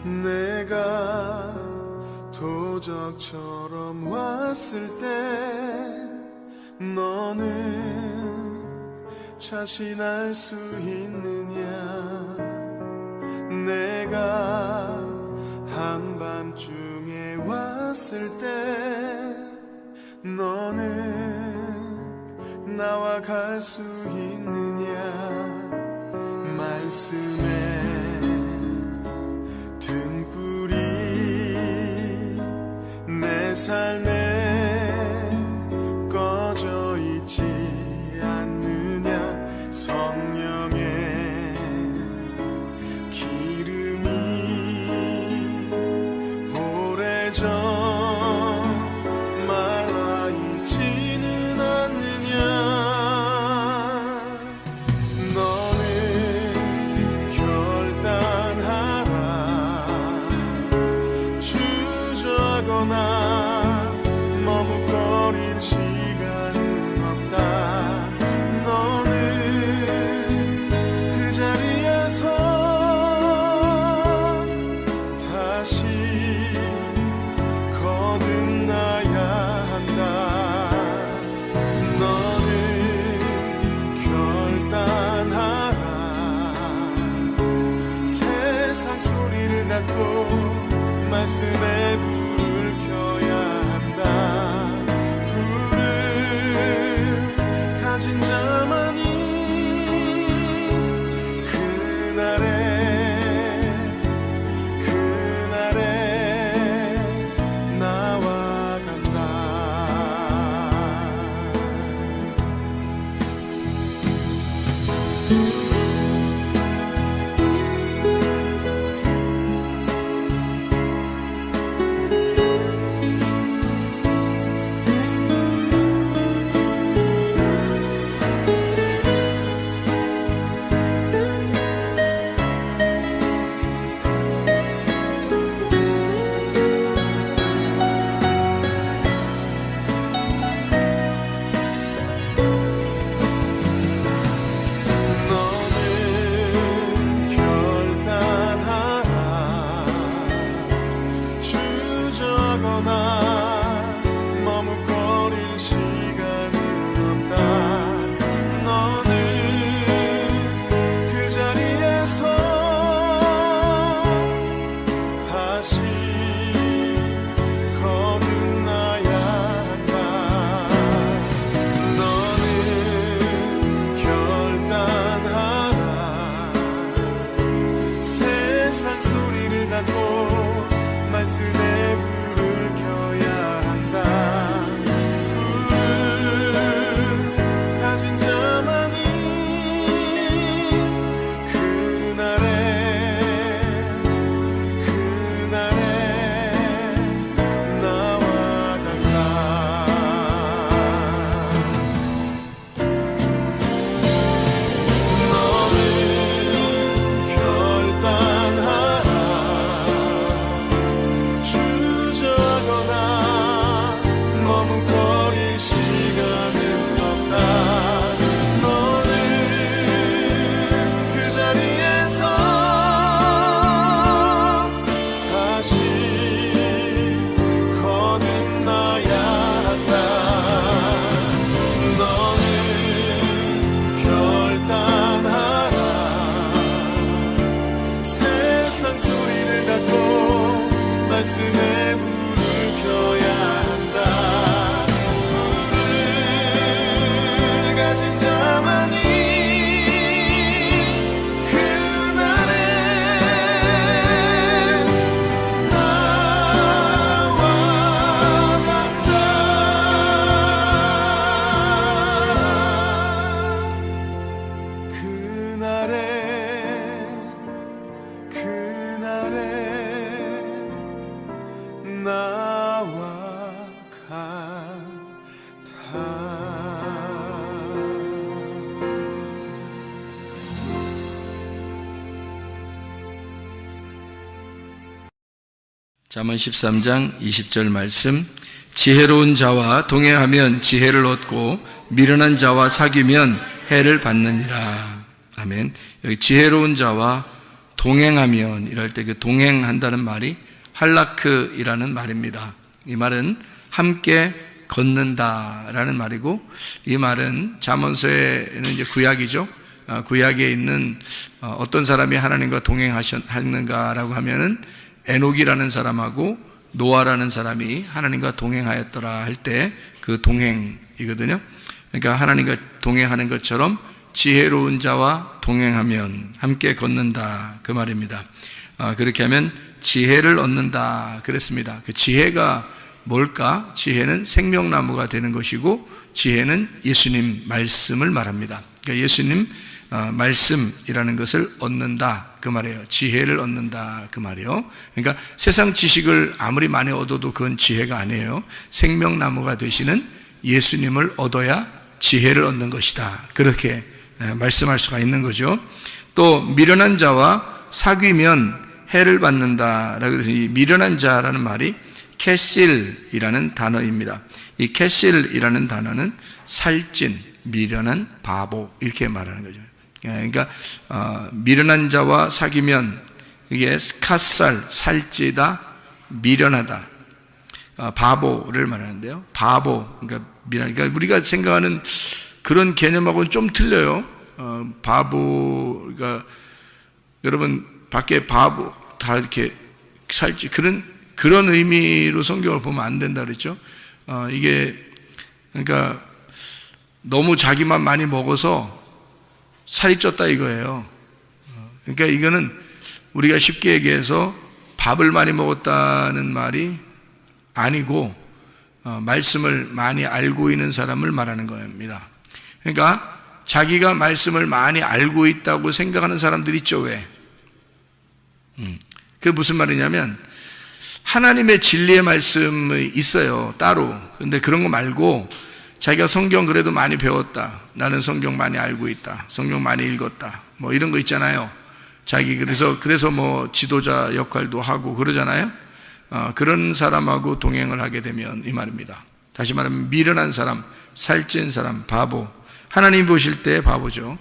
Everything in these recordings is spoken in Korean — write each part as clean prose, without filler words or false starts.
내가 도적처럼 왔을 때 너는 자신할 수 있느냐? 내가 한밤중에 왔을 때 너는 나와 갈 수 있느냐? 말씀에 등불이 내 삶에 꺼져 있지 않느냐? 성령의 기름이 오래전 말라 있지는 않느냐? 너는 결단하라. 주저거나 머뭇거릴 시간은 없다. 너는 그 자리에서 다시 거듭나야 한다. 너는 결단하라. 세상 소리를 닫고 말씀에 불을 켜야 한다. 불을 가진 자만이 그날에 나와 간다. 너는 결단하라. 주저거나 머뭇거릴 시간은 없다. 너는 그 자리에서 다시 거듭나야 한다. 너는 결단하라. 세상 소리를 닫고 말씀에 불을 켜야 한다. 불을 가진 자만이 그날에 나와 간다. 너는 결단하라. 주저거나 머뭇거릴 시간은 없다. 너는 그 자리에서 다시 거듭나야 한다. 너는 결단하라. 세상 소리를 닫고 말씀에 불을 켜야 한다. 불을 가진 자만이 그날에 나와 간다. 그날에 나와 같아. 잠언 13장 20절 말씀. 지혜로운 자와 동행하면 지혜를 얻고 미련한 자와 사귀면 해를 받느니라. 아멘. 여기 지혜로운 자와 동행하면 이럴 때 그 동행한다는 말이 할라크이라는 말입니다. 이 말은 함께 걷는다라는 말이고, 이 말은 잠언서에는 이제 구약이죠. 구약에 있는 어떤 사람이 하나님과 동행하셨는가라고 하면은 에녹이라는 사람하고 노아라는 사람이 하나님과 동행하였더라 할 때 그 동행이거든요. 그러니까 하나님과 동행하는 것처럼 지혜로운 자와 동행하면 함께 걷는다 그 말입니다. 그렇게 하면 지혜를 얻는다 그랬습니다. 그 지혜가 뭘까? 지혜는 생명나무가 되는 것이고, 지혜는 예수님 말씀을 말합니다. 그러니까 예수님 말씀이라는 것을 얻는다 그 말이에요. 지혜를 얻는다 그 말이에요. 그러니까 세상 지식을 아무리 많이 얻어도 그건 지혜가 아니에요. 생명나무가 되시는 예수님을 얻어야 지혜를 얻는 것이다, 그렇게 말씀할 수가 있는 거죠. 또 미련한 자와 사귀면 해를 받는다라고 해서 이 미련한 자라는 말이 캐실이라는 단어입니다. 이 캐실이라는 단어는 살찐, 미련한, 바보 이렇게 말하는 거죠. 그러니까 미련한 자와 사귀면 이게 카살, 살찌다, 미련하다, 바보를 말하는데요. 바보, 그러니까 그러니까 우리가 생각하는 그런 개념하고는 좀 틀려요. 바보, 그러니까 여러분 밖에 바보 다 이렇게 살찌, 그런 의미로 성경을 보면 안 된다 그랬죠. 이게 그러니까 너무 자기만 많이 먹어서 살이 쪘다 이거예요. 그러니까 이거는 우리가 쉽게 얘기해서 밥을 많이 먹었다는 말이 아니고 말씀을 많이 알고 있는 사람을 말하는 겁니다. 그러니까 자기가 말씀을 많이 알고 있다고 생각하는 사람들이 있죠. 왜? 그게 무슨 말이냐면 하나님의 진리의 말씀이 있어요, 따로. 근데 그런 거 말고 자기가 성경 그래도 많이 배웠다, 나는 성경 많이 알고 있다, 성경 많이 읽었다, 뭐 이런 거 있잖아요. 자기 그래서 뭐 지도자 역할도 하고 그러잖아요. 그런 사람하고 동행을 하게 되면 이 말입니다. 다시 말하면 미련한 사람, 살찐 사람, 바보. 하나님 보실 때 바보죠.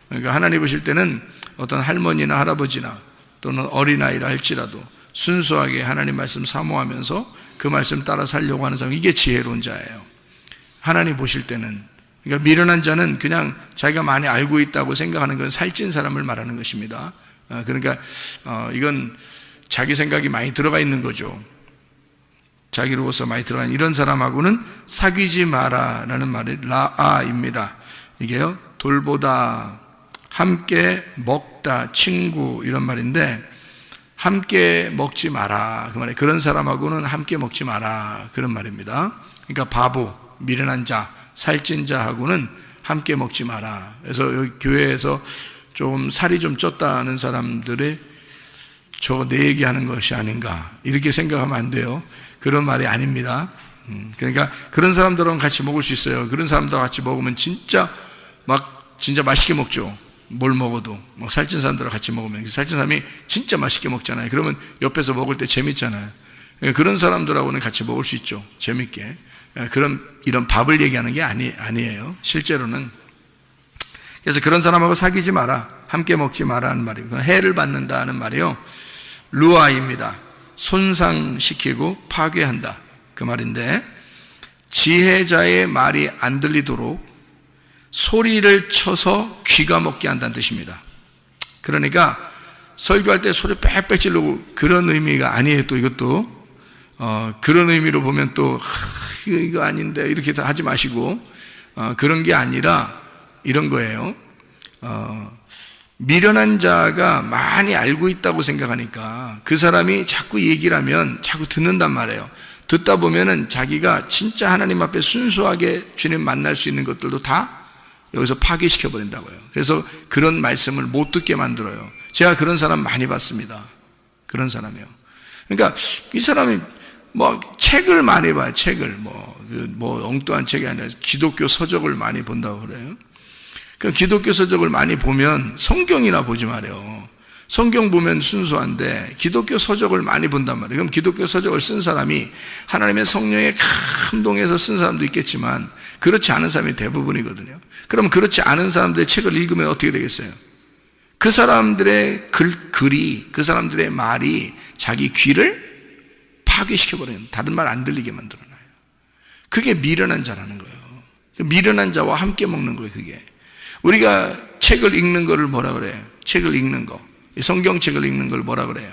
그러니까 하나님 보실 때는 어떤 할머니나 할아버지나 또는 어린아이라 할지라도 순수하게 하나님 말씀 사모하면서 그 말씀 따라 살려고 하는 사람, 이게 지혜로운 자예요. 하나님 보실 때는. 그러니까 미련한 자는 그냥 자기가 많이 알고 있다고 생각하는 건 살찐 사람을 말하는 것입니다. 그러니까 이건 자기 생각이 많이 들어가 있는 거죠. 자기로서 많이 들어가 있는 이런 사람하고는 사귀지 마라라는 말이 라아입니다. 이게요, 돌보다, 함께 먹다, 친구 이런 말인데, 함께 먹지 마라 그 말이에요. 그런 사람하고는 함께 먹지 마라 그런 말입니다. 그러니까 바보, 미련한 자, 살찐 자하고는 함께 먹지 마라. 그래서 여기 교회에서 좀 살이 좀 쪘다는 사람들이 저거 내 얘기하는 것이 아닌가 이렇게 생각하면 안 돼요. 그런 말이 아닙니다. 그러니까 그런 사람들하고 같이 먹을 수 있어요. 그런 사람들하고 같이 먹으면 진짜 맛있게 먹죠. 뭘 먹어도 뭐 살찐 사람들하고 같이 먹으면, 살찐 사람이 진짜 맛있게 먹잖아요. 그러면 옆에서 먹을 때 재밌잖아요. 그런 사람들하고는 같이 먹을 수 있죠, 재밌게. 이런 밥을 얘기하는 게 아니에요, 실제로는. 그래서 그런 사람하고 사귀지 마라, 함께 먹지 마라는 말이고, 해를 받는다는 말이요, 루아입니다. 손상시키고 파괴한다 그 말인데, 지혜자의 말이 안 들리도록 소리를 쳐서 귀가 먹게 한다는 뜻입니다. 그러니까 설교할 때 소리 빽빽 지르고 그런 의미가 아니에요. 또 이것도 그런 의미로 보면 또 이거 아닌데 이렇게 하지 마시고, 그런 게 아니라 이런 거예요. 미련한 자가 많이 알고 있다고 생각하니까 그 사람이 자꾸 얘기를 하면 자꾸 듣는단 말이에요. 듣다 보면은 자기가 진짜 하나님 앞에 순수하게 주님 만날 수 있는 것들도 다 여기서 파괴시켜 버린다고요. 그래서 그런 말씀을 못 듣게 만들어요. 제가 그런 사람 많이 봤습니다. 그런 사람이요. 그러니까 이 사람이 뭐 책을 많이 봐요. 책을 뭐 엉뚱한 책이 아니라 기독교 서적을 많이 본다고 그래요. 그 기독교 서적을 많이 보면 성경이나 보지 말아요. 성경 보면 순수한데 기독교 서적을 많이 본단 말이에요. 그럼 기독교 서적을 쓴 사람이 하나님의 성령에 감동해서 쓴 사람도 있겠지만 그렇지 않은 사람이 대부분이거든요. 그럼 그렇지 않은 사람들의 책을 읽으면 어떻게 되겠어요? 그 사람들의 글이, 그 사람들의 말이 자기 귀를 파괴시켜버려요. 다른 말 안 들리게 만들어놔요. 그게 미련한 자라는 거예요. 미련한 자와 함께 먹는 거예요, 그게. 우리가 책을 읽는 거를 뭐라 그래요? 책을 읽는 거. 성경책을 읽는 걸 뭐라 그래요?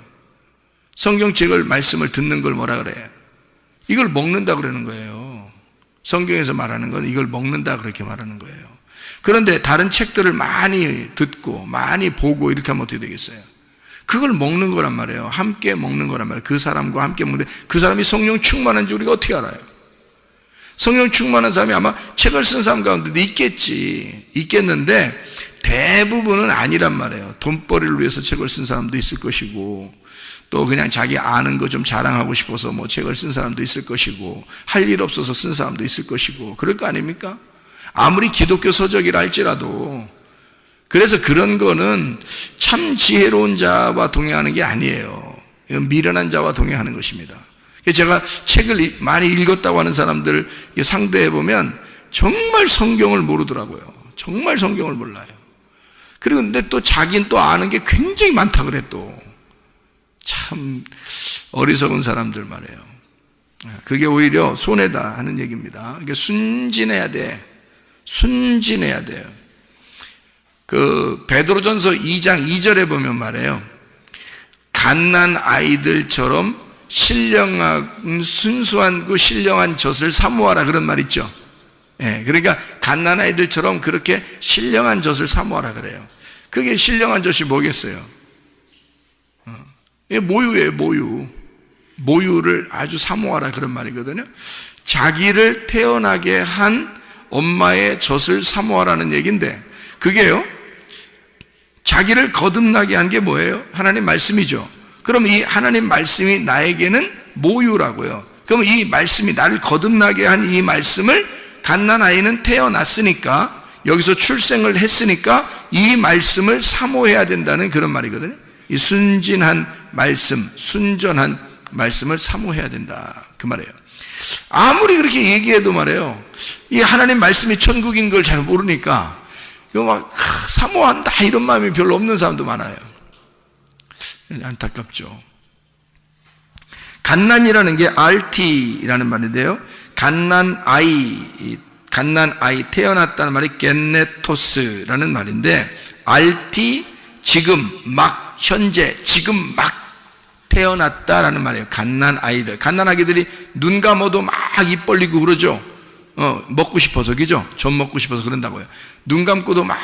성경책을, 말씀을 듣는 걸 뭐라 그래요? 이걸 먹는다 그러는 거예요. 성경에서 말하는 건 이걸 먹는다 그렇게 말하는 거예요. 그런데 다른 책들을 많이 듣고 많이 보고 이렇게 하면 어떻게 되겠어요? 그걸 먹는 거란 말이에요. 함께 먹는 거란 말이에요. 그 사람과 함께 먹는데 그 사람이 성령 충만한지 우리가 어떻게 알아요? 성령 충만한 사람이 아마 책을 쓴 사람 가운데도 있겠는데 대부분은 아니란 말이에요. 돈벌이를 위해서 책을 쓴 사람도 있을 것이고, 또 그냥 자기 아는 거 좀 자랑하고 싶어서 뭐 책을 쓴 사람도 있을 것이고, 할 일 없어서 쓴 사람도 있을 것이고, 그럴 거 아닙니까? 아무리 기독교 서적이라 할지라도. 그래서 그런 거는 참 지혜로운 자와 동행하는 게 아니에요. 미련한 자와 동행하는 것입니다. 제가 책을 많이 읽었다고 하는 사람들 상대해 보면 정말 성경을 모르더라고요. 정말 성경을 몰라요. 그리고 근데 또 자기는 또 아는 게 굉장히 많다 그래. 또 참 어리석은 사람들 말이에요. 그게 오히려 손해다 하는 얘기입니다. 그러니까 순진해야 돼. 순진해야 돼요. 그 베드로전서 2장 2절에 보면 말해요. 갓난 아이들처럼 신령한, 순수한 그 신령한 젖을 사모하라 그런 말 있죠. 예, 그러니까 갓난 아이들처럼 그렇게 신령한 젖을 사모하라 그래요. 그게 신령한 젖이 뭐겠어요? 모유예요, 모유. 모유를 아주 사모하라 그런 말이거든요. 자기를 태어나게 한 엄마의 젖을 사모하라는 얘기인데, 그게요, 자기를 거듭나게 한 게 뭐예요? 하나님 말씀이죠. 그럼 이 하나님 말씀이 나에게는 모유라고요. 그럼 이 말씀이 나를 거듭나게 한 이 말씀을 갓난 아이는 태어났으니까, 여기서 출생을 했으니까 이 말씀을 사모해야 된다는 그런 말이거든요. 이 순진한 말씀, 순전한 말씀을 사모해야 된다 그 말이에요. 아무리 그렇게 얘기해도 말이에요, 이 하나님 말씀이 천국인 걸 잘 모르니까 이거 막 사모한다 이런 마음이 별로 없는 사람도 많아요. 안타깝죠. 갓난이라는 게 RT라는 말인데요, 갓난 아이 태어났다는 말이 겐네토스라는 말인데, RT 지금 막 현재 지금 막 태어났다라는 말이에요. 갓난 아이들, 갓난 아기들이 눈 감아도 막 입 벌리고 그러죠. 먹고 싶어서, 그죠? 젖 먹고 싶어서 그런다고요. 눈 감고도 막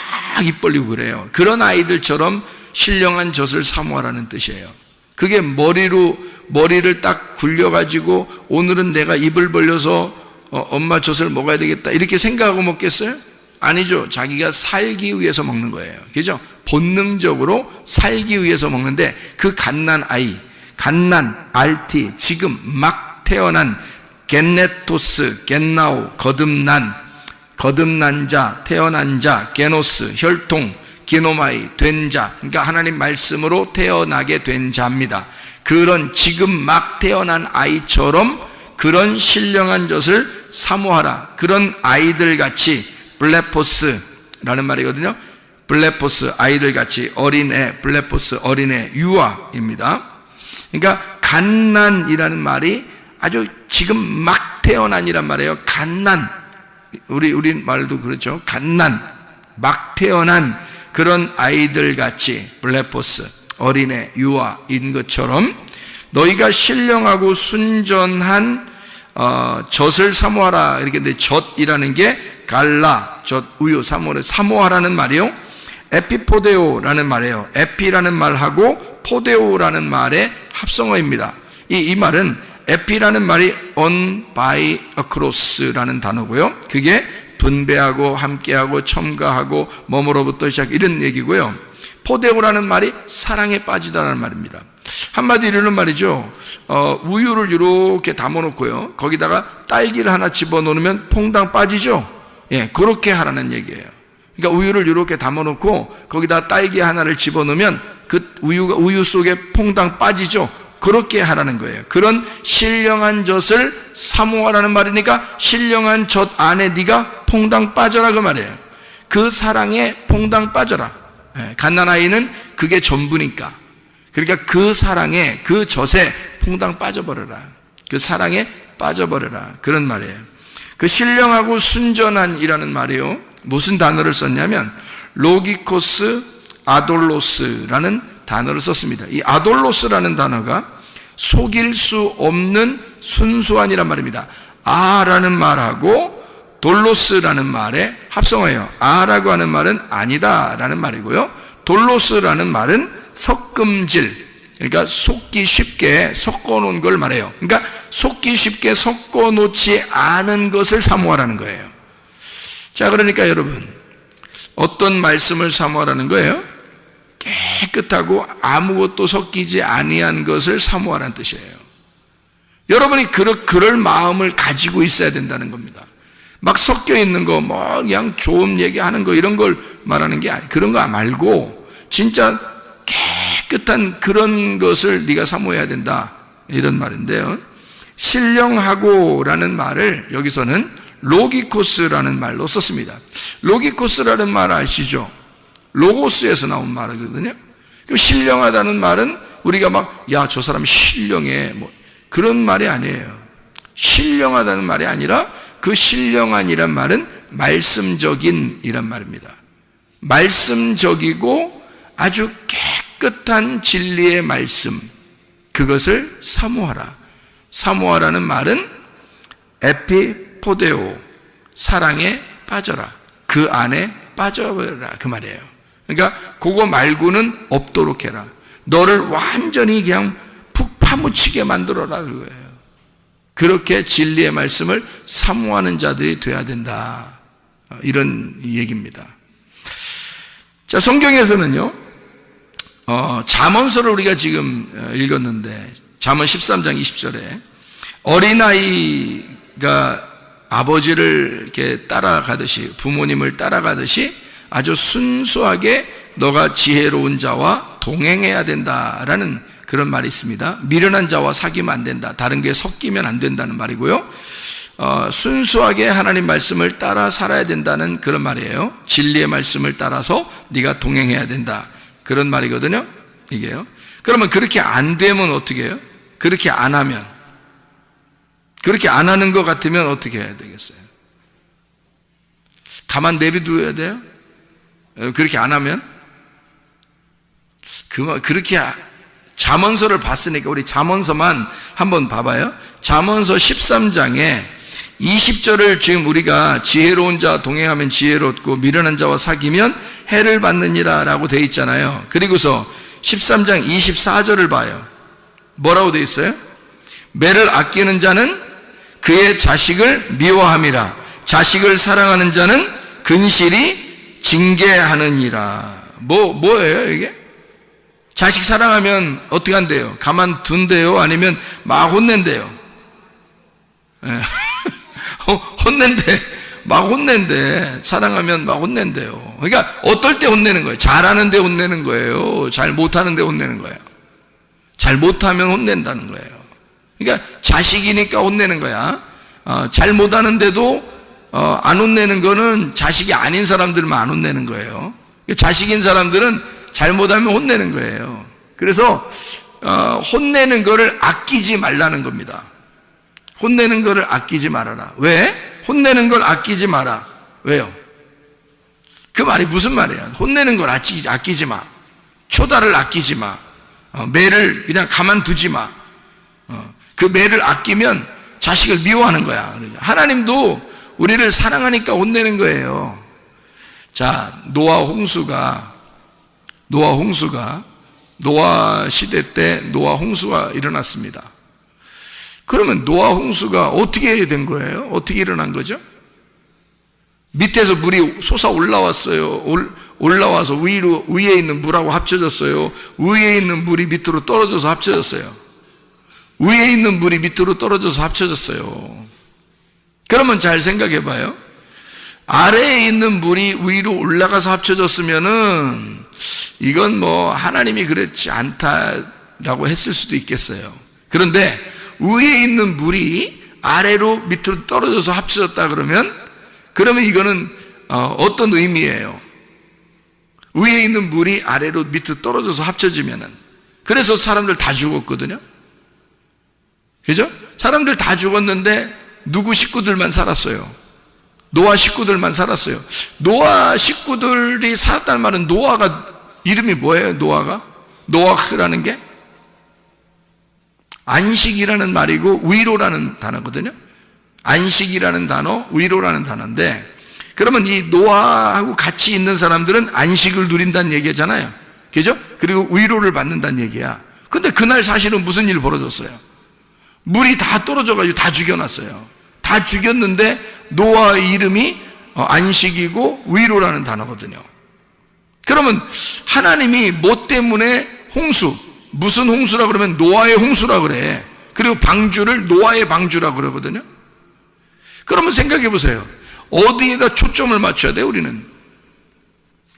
입 벌리고 그래요. 그런 아이들처럼 신령한 젖을 사모하라는 뜻이에요. 그게 머리를 딱 굴려가지고 오늘은 내가 입을 벌려서 엄마 젖을 먹어야 되겠다 이렇게 생각하고 먹겠어요? 아니죠. 자기가 살기 위해서 먹는 거예요. 그죠? 본능적으로 살기 위해서 먹는데, 그 갓난 아이, 갓난, RT, 지금 막 태어난, 겐네토스, 겐나오, 거듭난 자, 태어난 자, 게노스, 혈통, 기노마이, 된 자, 그러니까 하나님 말씀으로 태어나게 된 자입니다. 그런 지금 막 태어난 아이처럼 그런 신령한 젖을 사모하라. 그런 아이들 같이, 블레포스라는 말이거든요. 블레포스, 아이들 같이, 어린애, 블레포스, 어린애, 유아입니다. 그러니까 갓난이라는 말이 아주 지금 막 태어난이란 말이에요. 갓난, 우리 말도 그렇죠. 갓난, 막 태어난 그런 아이들 같이, 블레포스, 어린애, 유아인 것처럼 너희가 신령하고 순전한 젖을 사모하라. 이렇게 근데 젖이라는 게 갈라, 젖, 우유, 사모하라는 말이요. 에피포데오라는 말이에요. 에피라는 말하고 포데오라는 말의 합성어입니다. 이 말은 에피라는 말이 on, by, across라는 단어고요. 그게 분배하고 함께하고 첨가하고 뭐뭐로부터 시작 이런 얘기고요. 포데오라는 말이 사랑에 빠지다라는 말입니다. 한마디로 이런 말이죠. 우유를 이렇게 담아놓고요, 거기다가 딸기를 하나 집어넣으면 퐁당 빠지죠. 예, 그렇게 하라는 얘기예요. 그러니까 우유를 이렇게 담아놓고 거기다 딸기 하나를 집어넣으면 그 우유 속에 퐁당 빠지죠. 그렇게 하라는 거예요. 그런 신령한 젖을 사모하라는 말이니까 신령한 젖 안에 네가 퐁당 빠져라 그 말이에요. 그 사랑에 퐁당 빠져라. 갓난아이는 그게 전부니까. 그러니까 그 사랑에, 그 젖에 퐁당 빠져버려라. 그 사랑에 빠져버려라. 그런 말이에요. 그 신령하고 순전한이라는 말이요, 무슨 단어를 썼냐면 로기코스 아돌로스라는 단어를 썼습니다. 이 아돌로스라는 단어가 속일 수 없는 순수한이란 말입니다. 아라는 말하고 돌로스라는 말에 합성어예요. 아라고 하는 말은 아니다라는 말이고요, 돌로스라는 말은 섞음질, 그러니까 속기 쉽게 섞어놓은 걸 말해요. 그러니까 속기 쉽게 섞어놓지 않은 것을 사모하라는 거예요. 자, 그러니까 여러분, 어떤 말씀을 사모하라는 거예요? 깨끗하고 아무것도 섞이지 아니한 것을 사모하라는 뜻이에요. 여러분이 그럴 마음을 가지고 있어야 된다는 겁니다. 막 섞여 있는 거, 뭐 그냥 좋은 얘기하는 거, 이런 걸 말하는 게 아니, 그런 거 말고 진짜 깨끗한 그런 것을 네가 사모해야 된다, 이런 말인데요. 신령하고라는 말을 여기서는 로기코스라는 말로 썼습니다. 로기코스라는 말 아시죠? 로고스에서 나온 말이거든요. 그럼 신령하다는 말은 우리가 막, 야, 저 사람 신령해, 뭐 그런 말이 아니에요. 신령하다는 말이 아니라 그 신령한이란 말은 말씀적인이란 말입니다. 말씀적이고 아주 깨끗한 진리의 말씀, 그것을 사모하라. 사모하라는 말은 에피포데오, 사랑에 빠져라, 그 안에 빠져버려라, 그 말이에요. 그러니까 그거 말고는 없도록 해라. 너를 완전히 그냥 푹 파묻히게 만들어라, 그거예요. 그렇게 진리의 말씀을 사모하는 자들이 돼야 된다, 이런 얘기입니다. 자, 성경에서는요, 잠언서를 우리가 지금 읽었는데, 잠언 13장 20절에 어린아이가 아버지를 이렇게 따라가듯이, 부모님을 따라가듯이 아주 순수하게 너가 지혜로운 자와 동행해야 된다라는 그런 말이 있습니다. 미련한 자와 사귀면 안 된다, 다른 게 섞이면 안 된다는 말이고요, 순수하게 하나님 말씀을 따라 살아야 된다는 그런 말이에요. 진리의 말씀을 따라서 네가 동행해야 된다, 그런 말이거든요, 이게요. 그러면 그렇게 안 되면 어떻게 해요? 그렇게 안 하면, 그렇게 안 하는 것 같으면 어떻게 해야 되겠어요? 가만 내비둬야 돼요? 그렇게 안 하면? 그렇게 잠언서를 봤으니까 우리 잠언서만 한번 봐봐요. 잠언서 13장에 20절을 지금 우리가 지혜로운 자와 동행하면 지혜롭고 미련한 자와 사귀면 해를 받느니라 라고 되어 있잖아요. 그리고서 13장 24절을 봐요. 뭐라고 되어 있어요? 매를 아끼는 자는 그의 자식을 미워함이라, 자식을 사랑하는 자는 근실이 징계하느니라. 뭐예요 이게? 자식 사랑하면 어떻게 한대요? 가만둔대요? 아니면 막 혼낸대요? 혼낸대. 막 혼낸대. 사랑하면 막 혼낸대요. 그러니까 어떨 때 혼내는 거예요? 잘하는데 혼내는 거예요? 잘 못하는데 혼내는 거예요? 잘 못하면 혼낸다는 거예요. 그러니까 자식이니까 혼내는 거야. 잘 못하는데도 안 혼내는 거는 자식이 아닌 사람들만 안 혼내는 거예요. 자식인 사람들은 잘못하면 혼내는 거예요. 그래서 혼내는 거를 아끼지 말라는 겁니다. 혼내는 거를 아끼지 말아라. 왜? 혼내는 걸 아끼지 마라. 왜요? 그 말이 무슨 말이야? 혼내는 걸 아끼지 마. 초다를 아끼지 마. 매를 그냥 가만두지 마. 그 매를 아끼면 자식을 미워하는 거야. 하나님도 우리를 사랑하니까 혼내는 거예요. 자, 노아 시대 때 노아 홍수가 일어났습니다. 그러면 노아 홍수가 어떻게 된 거예요? 어떻게 일어난 거죠? 밑에서 물이 솟아 올라왔어요. 올라와서 위에 있는 물하고 합쳐졌어요. 위에 있는 물이 밑으로 떨어져서 합쳐졌어요. 위에 있는 물이 밑으로 떨어져서 합쳐졌어요. 그러면 잘 생각해 봐요. 아래에 있는 물이 위로 올라가서 합쳐졌으면은 이건 뭐 하나님이 그렇지 않다라고 했을 수도 있겠어요. 그런데 위에 있는 물이 아래로 밑으로 떨어져서 합쳐졌다 그러면 이거는 어떤 의미예요? 위에 있는 물이 아래로 밑으로 떨어져서 합쳐지면은. 그래서 사람들 다 죽었거든요. 그죠? 사람들 다 죽었는데 누구 식구들만 살았어요. 노아 식구들만 살았어요. 노아 식구들이 살았다는 말은 노아가 이름이 뭐예요? 노아흐라는 게 안식이라는 말이고 위로라는 단어거든요. 안식이라는 단어, 위로라는 단어인데, 그러면 이 노아하고 같이 있는 사람들은 안식을 누린다는 얘기잖아요. 그죠? 그리고 위로를 받는다는 얘기야. 근데 그날 사실은 무슨 일이 벌어졌어요? 물이 다 떨어져가지고 다 죽여놨어요. 다 죽였는데 노아의 이름이 안식이고 위로라는 단어거든요. 그러면 하나님이 뭐 때문에 홍수, 무슨 홍수라 그러면 노아의 홍수라 그래. 그리고 방주를 노아의 방주라 그러거든요. 그러면 생각해 보세요. 어디에다 초점을 맞춰야 돼요, 우리는?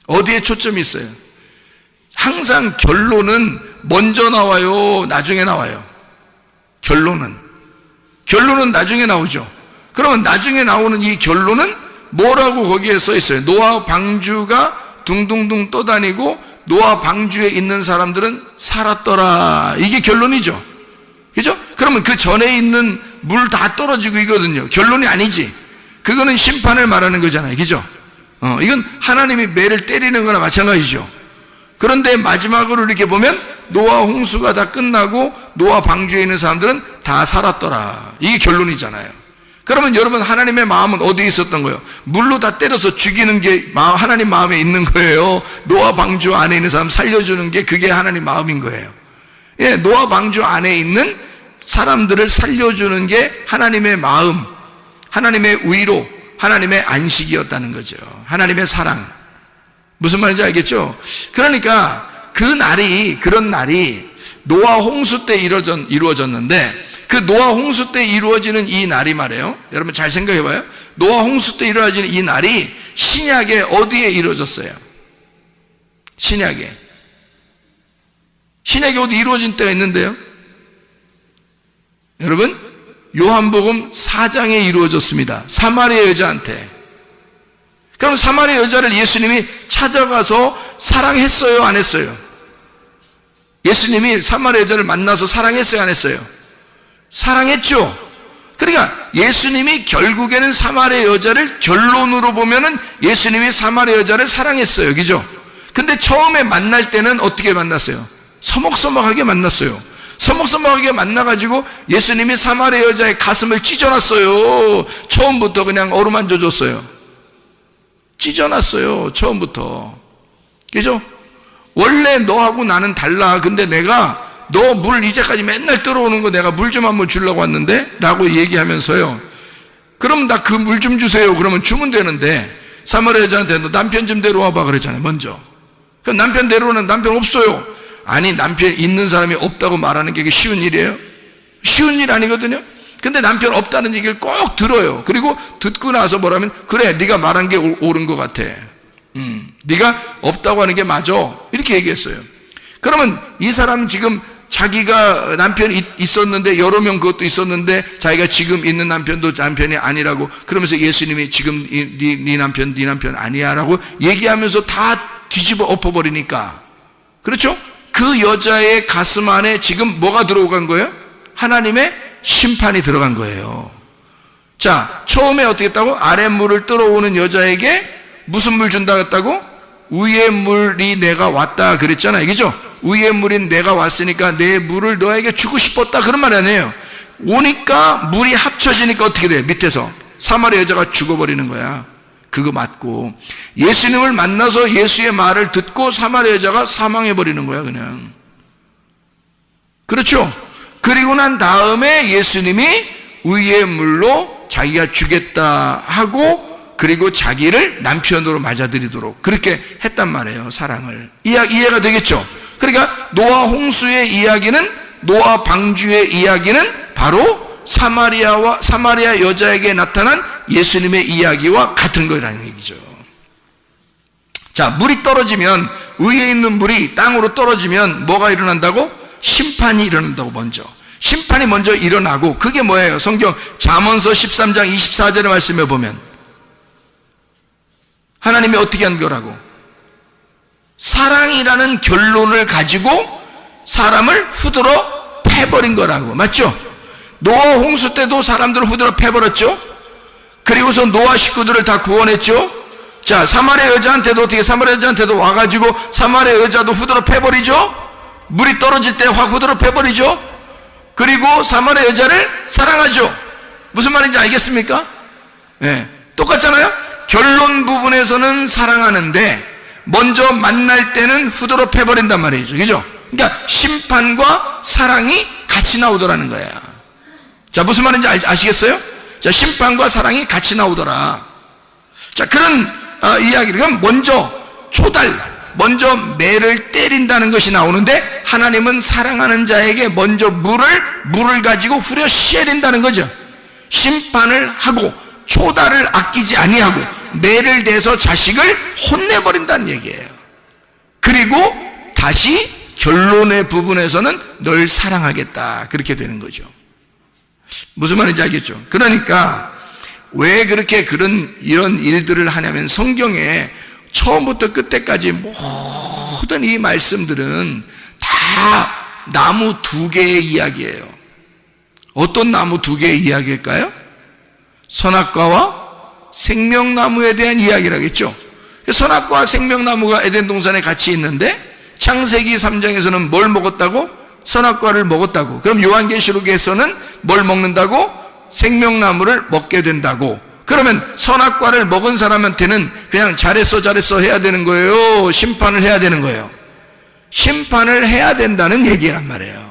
어디에 초점이 있어요? 항상 결론은 먼저 나와요, 나중에 나와요? 결론은 나중에 나오죠. 그러면 나중에 나오는 이 결론은 뭐라고 거기에 써 있어요? 노아 방주가 둥둥둥 떠다니고 노아 방주에 있는 사람들은 살았더라. 이게 결론이죠. 그죠? 그러면 그 전에 있는 물 다 떨어지고 이거든요. 결론이 아니지. 그거는 심판을 말하는 거잖아요. 그죠? 이건 하나님이 매를 때리는 거나 마찬가지죠. 그런데 마지막으로 이렇게 보면 노아 홍수가 다 끝나고 노아 방주에 있는 사람들은 다 살았더라. 이게 결론이잖아요. 그러면 여러분, 하나님의 마음은 어디에 있었던 거예요? 물로 다 때려서 죽이는 게 하나님 마음에 있는 거예요. 노아 방주 안에 있는 사람 살려주는 게 그게 하나님 마음인 거예요. 예, 노아 방주 안에 있는 사람들을 살려주는 게 하나님의 마음, 하나님의 위로, 하나님의 안식이었다는 거죠. 하나님의 사랑. 무슨 말인지 알겠죠? 그러니까 그런 날이 노아 홍수 때 이루어졌는데, 그 노아 홍수 때 이루어지는 이 날이 말이에요. 여러분 잘 생각해 봐요. 노아 홍수 때 이루어지는 이 날이 신약에 어디에 이루어졌어요? 신약에 어디 이루어진 때가 있는데요. 여러분, 요한복음 4장에 이루어졌습니다. 사마리아 여자한테. 그럼 사마리아 여자를 예수님이 찾아가서 사랑했어요, 안 했어요? 예수님이 사마리아 여자를 만나서 사랑했어요, 안 했어요? 사랑했죠. 그러니까 예수님이 결국에는 사마리아 여자를, 결론으로 보면은 예수님이 사마리아 여자를 사랑했어요. 그죠? 근데 처음에 만날 때는 어떻게 만났어요? 서먹서먹하게 만났어요. 서먹서먹하게 만나가지고 예수님이 사마리아 여자의 가슴을 찢어놨어요. 처음부터 그냥 어루만져 줬어요. 찢어놨어요, 처음부터. 그죠? 원래 너하고 나는 달라. 근데 내가 너 물 이제까지 맨날 들어오는 거 내가 물 좀 한번 주려고 왔는데? 라고 얘기하면서요. 그럼 나 그 물 좀 주세요. 그러면 주면 되는데, 사마리아 여자한테 너 남편 좀 데려와봐 그랬잖아요, 먼저. 그럼 남편 데려오는 남편 없어요. 아니, 남편 있는 사람이 없다고 말하는 게 쉬운 일이에요? 쉬운 일 아니거든요? 근데 남편 없다는 얘기를 꼭 들어요. 그리고 듣고 나서 뭐라면, 그래, 네가 말한 게 옳은 것 같아. 네가 없다고 하는 게 맞아. 이렇게 얘기했어요. 그러면 이 사람 지금 자기가 남편이 있었는데, 여러 명 그것도 있었는데, 자기가 지금 있는 남편도 남편이 아니라고, 그러면서 예수님이 지금 네 남편 아니야 라고 얘기하면서 다 뒤집어 엎어버리니까, 그렇죠? 그 여자의 가슴 안에 지금 뭐가 들어간 거예요? 하나님의 심판이 들어간 거예요. 자, 처음에 어떻게 했다고? 아랫물을 들어오는 여자에게 무슨 물 준다 했다고? 위의 물이 내가 왔다 그랬잖아요. 그죠? 위의 물인 내가 왔으니까 내 물을 너에게 주고 싶었다, 그런 말 아니에요. 오니까 물이 합쳐지니까 어떻게 돼? 밑에서 사마리아 여자가 죽어버리는 거야. 그거 맞고, 예수님을 만나서 예수의 말을 듣고 사마리아 여자가 사망해버리는 거야, 그냥. 그렇죠? 그리고 난 다음에 예수님이 위의 물로 자기가 주겠다 하고, 그리고 자기를 남편으로 맞아들이도록 그렇게 했단 말이에요, 사랑을. 이해가 되겠죠? 그러니까 노아 홍수의 이야기는, 노아 방주의 이야기는 바로 사마리아 여자에게 나타난 예수님의 이야기와 같은 거라는 얘기죠. 자, 물이 떨어지면, 위에 있는 물이 땅으로 떨어지면 뭐가 일어난다고? 심판이 일어난다고. 먼저 심판이 먼저 일어나고, 그게 뭐예요? 성경 잠언서 13장 24절의 말씀에 보면 하나님이 어떻게 한 거라고? 사랑이라는 결론을 가지고 사람을 후드러 패버린 거라고. 맞죠? 노아 홍수 때도 사람들을 후드러 패버렸죠? 그리고서 노아 식구들을 다 구원했죠? 자, 사마리아 여자한테도 어떻게, 사마리아 여자한테도 와가지고 사마리아 여자도 후드러 패버리죠? 물이 떨어질 때 확 후드러 패버리죠? 그리고 사마리아 여자를 사랑하죠? 무슨 말인지 알겠습니까? 네, 똑같잖아요? 결론 부분에서는 사랑하는데 먼저 만날 때는 후드러 패버린단 말이죠. 그죠? 그러니까 심판과 사랑이 같이 나오더라는 거야. 자, 무슨 말인지 아시겠어요? 자, 심판과 사랑이 같이 나오더라. 자, 그런 이야기를 먼저 먼저 매를 때린다는 것이 나오는데, 하나님은 사랑하는 자에게 먼저 물을 가지고 후려 시해낸다는 거죠. 심판을 하고 초달을 아끼지 아니하고 매를 대서 자식을 혼내버린다는 얘기예요. 그리고 다시 결론의 부분에서는 널 사랑하겠다, 그렇게 되는 거죠. 무슨 말인지 알겠죠? 그러니까 왜 그렇게 이런 일들을 하냐면, 성경에 처음부터 끝까지 모든 이 말씀들은 다 나무 두 개의 이야기예요. 어떤 나무 두 개의 이야기일까요? 선악과와 생명나무에 대한 이야기라겠죠. 선악과와 생명나무가 에덴 동산에 같이 있는데, 창세기 3장에서는 뭘 먹었다고? 선악과를 먹었다고. 그럼 요한계시록에서는 뭘 먹는다고? 생명나무를 먹게 된다고. 그러면 선악과를 먹은 사람한테는 그냥 잘했어 해야 되는 거예요? 심판을 해야 되는 거예요? 심판을 해야 된다는 얘기란 말이에요.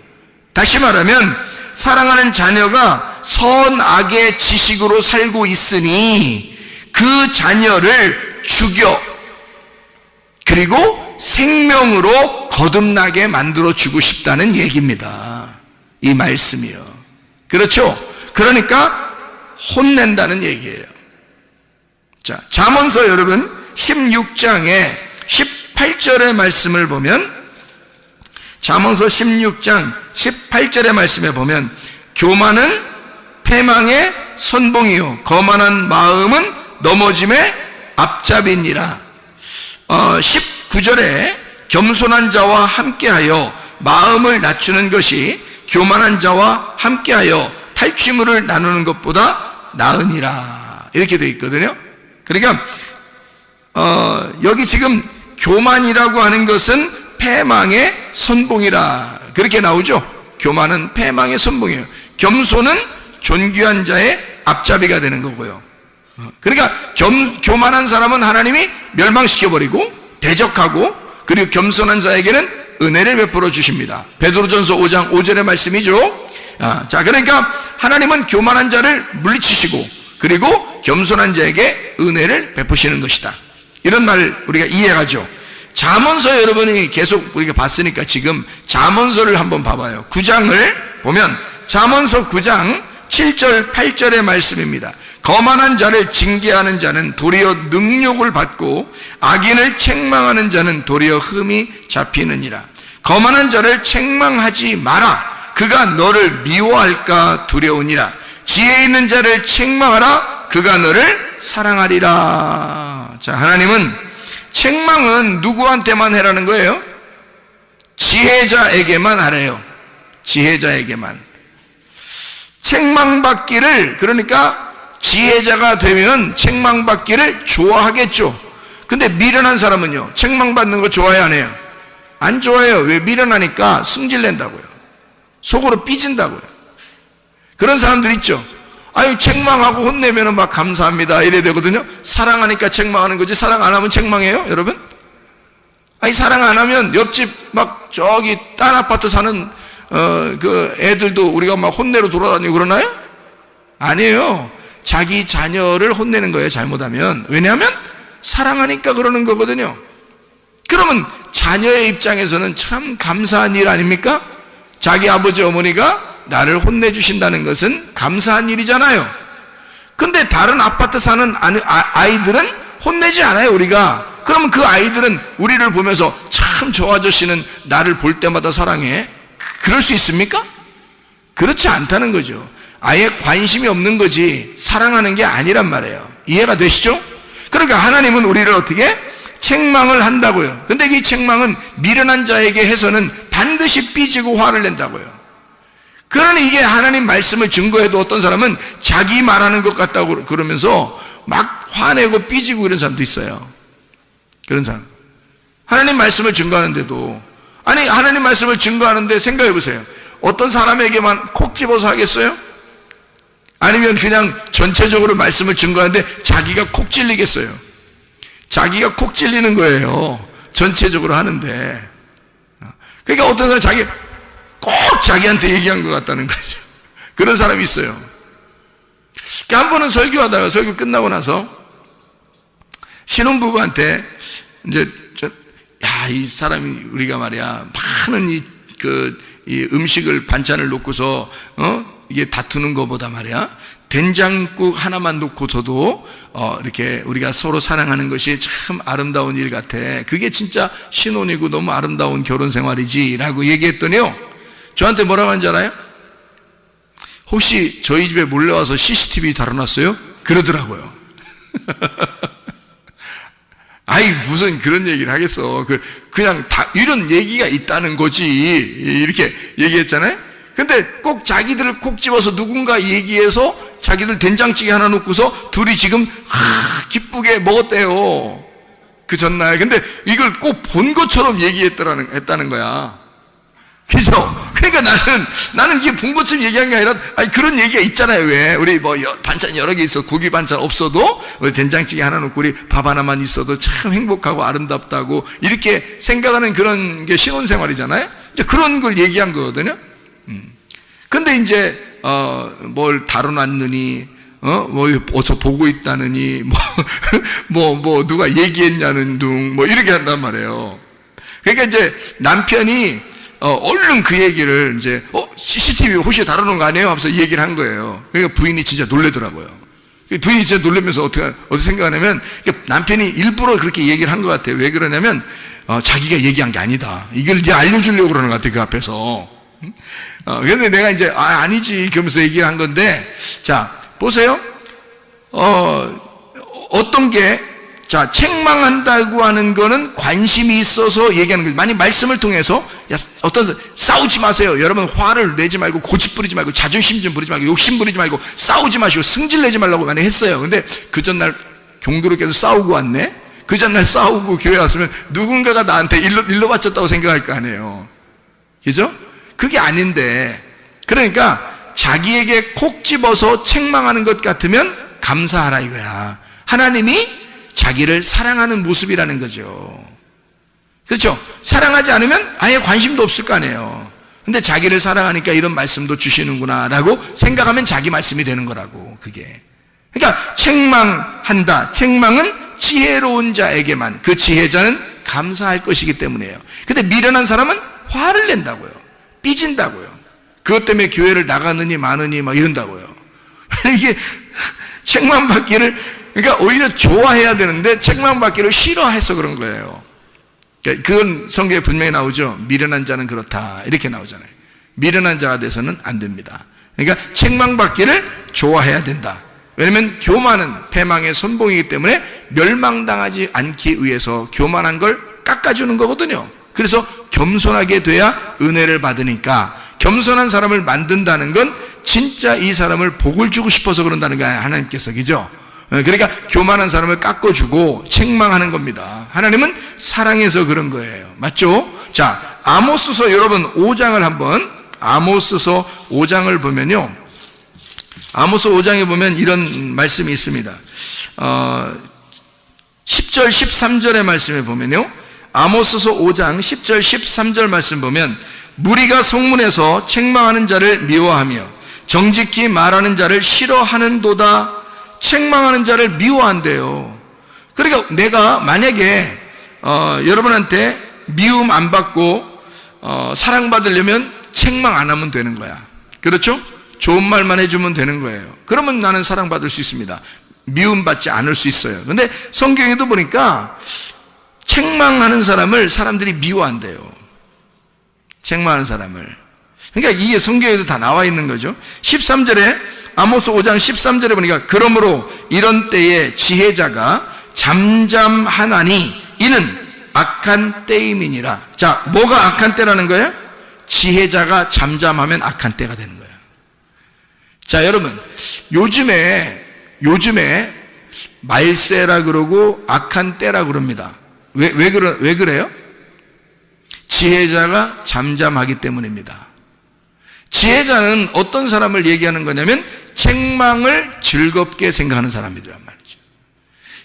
다시 말하면 사랑하는 자녀가 선악의 지식으로 살고 있으니 그 자녀를 죽여, 그리고 생명으로 거듭나게 만들어 주고 싶다는 얘기입니다. 이 말씀이요. 그렇죠? 그러니까 혼낸다는 얘기예요. 자, 잠언서 여러분 16장에 18절의 말씀을 보면, 잠언서 16장 18절의 말씀에 보면, 교만은 패망의 선봉이요 거만한 마음은 넘어짐의 앞잡이니라. 19절에 겸손한 자와 함께하여 마음을 낮추는 것이 교만한 자와 함께하여 탈취물을 나누는 것보다 나으니라, 이렇게 되어 있거든요. 그러니까 여기 지금 교만이라고 하는 것은 패망의 선봉이라, 그렇게 나오죠. 교만은 패망의 선봉이에요. 겸손은 존귀한 자의 앞잡이가 되는 거고요. 그러니까 교만한 사람은 하나님이 멸망시켜버리고 대적하고, 그리고 겸손한 자에게는 은혜를 베풀어 주십니다. 베드로전서 5장 5절의 말씀이죠. 자, 그러니까 하나님은 교만한 자를 물리치시고, 그리고 겸손한 자에게 은혜를 베푸시는 것이다, 이런 말을 우리가 이해하죠. 잠언서 여러분이 계속 우리가 봤으니까 지금 잠언서를 한번 봐봐요. 9장을 보면 잠언서 9장 7절 8절의 말씀입니다. 거만한 자를 징계하는 자는 도리어 능욕을 받고 악인을 책망하는 자는 도리어 흠이 잡히느니라. 거만한 자를 책망하지 마라. 그가 너를 미워할까 두려우니라. 지혜 있는 자를 책망하라. 그가 너를 사랑하리라. 자, 하나님은 책망은 누구한테만 해라는 거예요? 지혜자에게만 하래요. 지혜자에게만. 책망받기를, 그러니까 지혜자가 되면 책망받기를 좋아하겠죠. 근데 미련한 사람은요, 책망받는 거 좋아해 안 해요? 안 좋아해요. 왜? 미련하니까 승질낸다고요. 속으로 삐진다고요. 그런 사람들 있죠. 아유, 책망하고 혼내면 막 감사합니다 이래야 되거든요. 사랑하니까 책망하는 거지, 사랑 안 하면 책망해요, 여러분? 아니, 사랑 안 하면 옆집 막 저기 딴 아파트 사는 그 애들도 우리가 막 혼내러 돌아다니고 그러나요? 아니에요. 자기 자녀를 혼내는 거예요, 잘못하면. 왜냐하면 사랑하니까 그러는 거거든요. 그러면 자녀의 입장에서는 참 감사한 일 아닙니까? 자기 아버지 어머니가 나를 혼내주신다는 것은 감사한 일이잖아요. 근데 다른 아파트 사는 아이들은 혼내지 않아요, 우리가. 그러면 그 아이들은 우리를 보면서 참 저 아저씨는 나를 볼 때마다 사랑해, 그럴 수 있습니까? 그렇지 않다는 거죠. 아예 관심이 없는 거지 사랑하는 게 아니란 말이에요. 이해가 되시죠? 그러니까 하나님은 우리를 어떻게? 책망을 한다고요. 근데 이 책망은 미련한 자에게 해서는 반드시 삐지고 화를 낸다고요. 그러니 이게 하나님 말씀을 증거해도 어떤 사람은 자기 말하는 것 같다고 그러면서 막 화내고 삐지고 이런 사람도 있어요. 그런 사람. 하나님 말씀을 증거하는데도, 아니 하나님 말씀을 증거하는데 생각해 보세요. 어떤 사람에게만 콕 집어서 하겠어요? 아니면 그냥 전체적으로 말씀을 증거하는데 자기가 콕 찔리겠어요? 자기가 콕 찔리는 거예요. 전체적으로 하는데. 그러니까 어떤 사람 자기 꼭 자기한테 얘기한 것 같다는 거죠. 그런 사람이 있어요. 그러니까 한 번은 설교 끝나고 나서 신혼부부한테 이제 이 사람이 우리가 말이야 많은 이 음식을 반찬을 놓고서 이게 다투는 것보다 말이야 된장국 하나만 놓고서도 이렇게 우리가 서로 사랑하는 것이 참 아름다운 일 같아. 그게 진짜 신혼이고 너무 아름다운 결혼 생활이지라고 얘기했더니요, 저한테 뭐라고 하는지 알아요? 혹시 저희 집에 몰래 와서 CCTV 달아놨어요? 그러더라고요. 아이 무슨 그런 얘기를 하겠어. 그냥 다 이런 얘기가 있다는 거지 이렇게 얘기했잖아요. 근데 꼭 자기들을 콕 집어서 누군가 얘기해서 자기들 된장찌개 하나 놓고서 둘이 지금 기쁘게 먹었대요, 그 전날. 근데 이걸 꼭 본 것처럼 했다는 거야. 그죠? 그러니까 나는 이게 본 것처럼 얘기한 게 아니라, 아니, 그런 얘기가 있잖아요. 왜? 우리 반찬 여러 개 있어. 고기 반찬 없어도, 우리 된장찌개 하나 놓고 우리 밥 하나만 있어도 참 행복하고 아름답다고, 이렇게 생각하는 그런 게 신혼생활이잖아요? 이제 그런 걸 얘기한 거거든요? 근데 이제, 뭘 다뤄놨느니, 어서 보고 있다느니, 누가 얘기했냐는 둥, 이렇게 한단 말이에요. 그러니까 이제 남편이, 얼른 그 얘기를 이제, CCTV 혹시 다루는 거 아니에요? 하면서 얘기를 한 거예요. 그러니까 부인이 진짜 놀래더라고요. 부인이 진짜 놀라면서 어떻게 생각하냐면, 남편이 일부러 그렇게 얘기를 한 것 같아요. 왜 그러냐면, 자기가 얘기한 게 아니다. 이걸 이제 알려주려고 그러는 것 같아요. 그 앞에서. 근데 내가 이제, 아니지. 그러면서 얘기를 한 건데, 자, 보세요. 어떤 게, 자, 책망한다고 하는 거는 관심이 있어서 얘기하는 거예요. 만약 말씀을 통해서, 싸우지 마세요. 여러분 화를 내지 말고, 고집 부리지 말고, 자존심 좀 부리지 말고, 욕심 부리지 말고, 싸우지 마시고, 승질 내지 말라고 많이 했어요. 근데 그 전날 종교로 계속 싸우고 왔네? 그 전날 싸우고 교회 왔으면 누군가가 나한테 일로 바쳤다고 생각할 거 아니에요. 그죠? 그게 아닌데, 그러니까 자기에게 콕 집어서 책망하는 것 같으면 감사하라 이거야. 하나님이 자기를 사랑하는 모습이라는 거죠. 그렇죠? 사랑하지 않으면 아예 관심도 없을 거 아니에요. 근데 자기를 사랑하니까 이런 말씀도 주시는구나 라고 생각하면 자기 말씀이 되는 거라고, 그게. 그러니까 책망한다. 책망은 지혜로운 자에게만, 그 지혜자는 감사할 것이기 때문이에요. 근데 미련한 사람은 화를 낸다고요. 삐진다고요. 그것 때문에 교회를 나가느니 마느니 막 이런다고요. 이게 책망받기를, 그러니까 오히려 좋아해야 되는데 책망받기를 싫어해서 그런 거예요. 그건 성경에 분명히 나오죠. 미련한 자는 그렇다 이렇게 나오잖아요. 미련한 자가 돼서는 안 됩니다. 그러니까 책망받기를 좋아해야 된다. 왜냐하면 교만은 패망의 선봉이기 때문에 멸망당하지 않기 위해서 교만한 걸 깎아주는 거거든요. 그래서 겸손하게 돼야 은혜를 받으니까, 겸손한 사람을 만든다는 건 진짜 이 사람을 복을 주고 싶어서 그런다는 거예요, 하나님께서. 그죠? 그러니까 교만한 사람을 깎아주고 책망하는 겁니다. 하나님은 사랑해서 그런 거예요. 맞죠? 자, 아모스서 여러분 5장을 한번, 아모스서 5장을 보면요, 아모스 5장에 보면 이런 말씀이 있습니다. 10절 13절의 말씀에 보면요, 아모스서 5장 10절 13절 말씀 보면, 무리가 성문에서 책망하는 자를 미워하며 정직히 말하는 자를 싫어하는도다. 책망하는 자를 미워한대요. 그러니까 내가 만약에 여러분한테 미움 안 받고 사랑받으려면 책망 안 하면 되는 거야. 그렇죠? 좋은 말만 해주면 되는 거예요. 그러면 나는 사랑받을 수 있습니다. 미움받지 않을 수 있어요. 근데 성경에도 보니까 책망하는 사람을 사람들이 미워한대요. 책망하는 사람을. 그러니까 이게 성경에도 다 나와 있는 거죠. 13절에, 아모스 5장 13절에 보니까, 그러므로 이런 때에 지혜자가 잠잠하나니 이는 악한 때임이니라. 자, 뭐가 악한 때라는 거예요? 지혜자가 잠잠하면 악한 때가 되는 거예요. 자, 여러분, 요즘에 말세라 그러고 악한 때라 그럽니다. 왜 그래요? 지혜자가 잠잠하기 때문입니다. 지혜자는 어떤 사람을 얘기하는 거냐면 책망을 즐겁게 생각하는 사람이란 말이죠.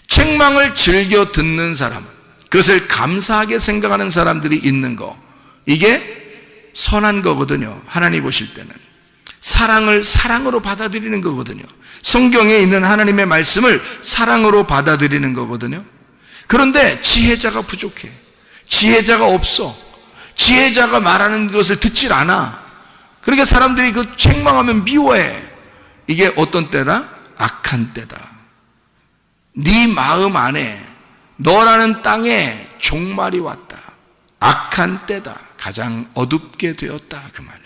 책망을 즐겨 듣는 사람, 그것을 감사하게 생각하는 사람들이 있는 거, 이게 선한 거거든요. 하나님 보실 때는 사랑을 사랑으로 받아들이는 거거든요. 성경에 있는 하나님의 말씀을 사랑으로 받아들이는 거거든요. 그런데 지혜자가 부족해. 지혜자가 없어. 지혜자가 말하는 것을 듣질 않아. 그러니까 사람들이 그 책망하면 미워해. 이게 어떤 때다? 악한 때다. 네 마음 안에, 너라는 땅에 종말이 왔다. 악한 때다. 가장 어둡게 되었다. 그 말이에요.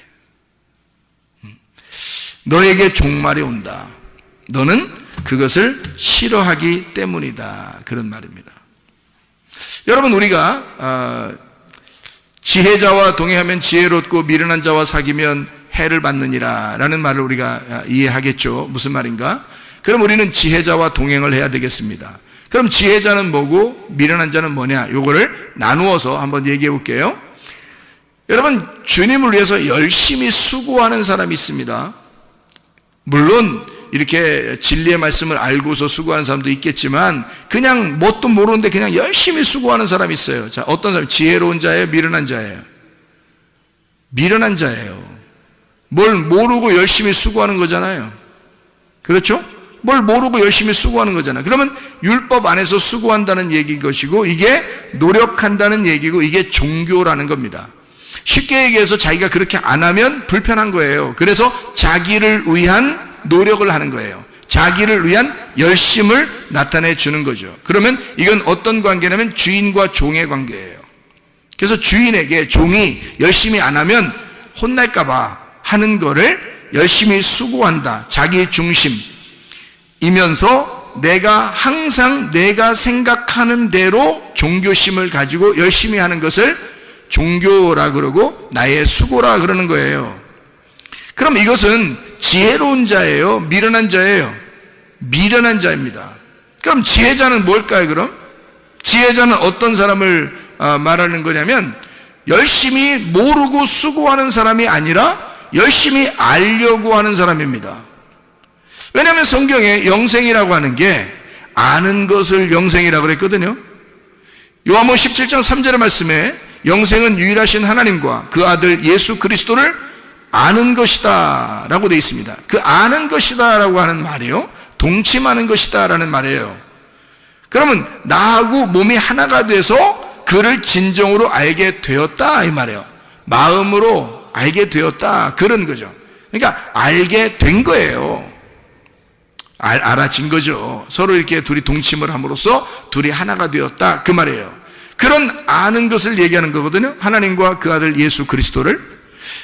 너에게 종말이 온다. 너는 그것을 싫어하기 때문이다. 그런 말입니다. 여러분, 우리가 지혜자와 동행하면 지혜롭고 미련한 자와 사귀면 해를 받느니라 라는 말을 우리가 이해하겠죠. 무슨 말인가? 그럼 우리는 지혜자와 동행을 해야 되겠습니다. 그럼 지혜자는 뭐고 미련한 자는 뭐냐? 요거를 나누어서 한번 얘기해 볼게요. 여러분, 주님을 위해서 열심히 수고하는 사람이 있습니다. 물론 이렇게 진리의 말씀을 알고서 수고하는 사람도 있겠지만 그냥 뭣도 모르는데 그냥 열심히 수고하는 사람이 있어요. 자, 어떤 사람? 지혜로운 자예요? 미련한 자예요? 미련한 자예요. 뭘 모르고 열심히 수고하는 거잖아요. 그렇죠? 뭘 모르고 열심히 수고하는 거잖아요. 그러면 율법 안에서 수고한다는 얘기인 것이고, 이게 노력한다는 얘기고, 이게 종교라는 겁니다. 쉽게 얘기해서 자기가 그렇게 안 하면 불편한 거예요. 그래서 자기를 위한 노력을 하는 거예요. 자기를 위한 열심을 나타내 주는 거죠. 그러면 이건 어떤 관계냐면 주인과 종의 관계예요. 그래서 주인에게 종이 열심히 안 하면 혼날까 봐 하는 거를 열심히 수고한다. 자기 중심이면서 내가 항상 내가 생각하는 대로 종교심을 가지고 열심히 하는 것을 종교라 그러고 나의 수고라 그러는 거예요. 그럼 이것은 지혜로운 자예요? 미련한 자예요? 미련한 자입니다. 그럼 지혜자는 뭘까요, 그럼? 지혜자는 어떤 사람을 말하는 거냐면 열심히 모르고 수고하는 사람이 아니라 열심히 알려고 하는 사람입니다. 왜냐하면 성경에 영생이라고 하는 게 아는 것을 영생이라고 그랬거든요. 요한복음 17장 3절의 말씀에 영생은 유일하신 하나님과 그 아들 예수 그리스도를 아는 것이다 라고 되어 있습니다. 그 아는 것이다 라고 하는 말이요, 동침하는 것이다 라는 말이에요. 그러면 나하고 몸이 하나가 돼서 그를 진정으로 알게 되었다 이 말이에요. 마음으로 알게 되었다, 그런 거죠. 그러니까 알게 된 거예요. 알아진 거죠. 서로 이렇게 둘이 동침을 함으로써 둘이 하나가 되었다, 그 말이에요. 그런 아는 것을 얘기하는 거거든요. 하나님과 그 아들 예수 그리스도를.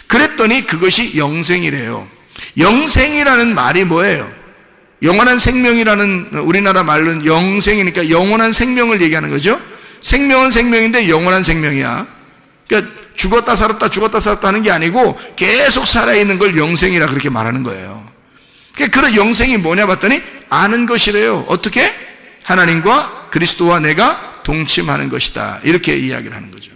그랬더니 그것이 영생이래요. 영생이라는 말이 뭐예요? 영원한 생명이라는 우리나라 말로는 영생이니까 영원한 생명을 얘기하는 거죠. 생명은 생명인데 영원한 생명이야. 그러니까 죽었다 살았다 죽었다 살았다 하는 게 아니고 계속 살아있는 걸 영생이라 그렇게 말하는 거예요. 그러니까 그런 영생이 뭐냐 봤더니 아는 것이래요. 어떻게? 하나님과 그리스도와 내가 동침하는 것이다, 이렇게 이야기를 하는 거죠.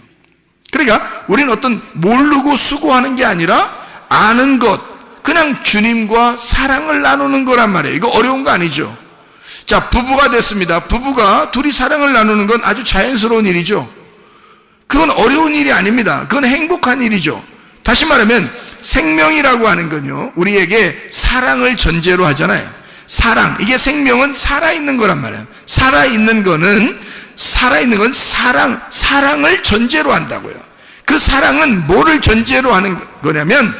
그러니까 우리는 어떤 모르고 수고하는 게 아니라 아는 것, 그냥 주님과 사랑을 나누는 거란 말이에요. 이거 어려운 거 아니죠. 자, 부부가 됐습니다. 부부가 둘이 사랑을 나누는 건 아주 자연스러운 일이죠. 그건 어려운 일이 아닙니다. 그건 행복한 일이죠. 다시 말하면 생명이라고 하는 건요, 우리에게 사랑을 전제로 하잖아요. 사랑, 이게 생명은 살아있는 거란 말이에요. 살아있는 건 사랑을 전제로 한다고요. 그 사랑은 뭐를 전제로 하는 거냐면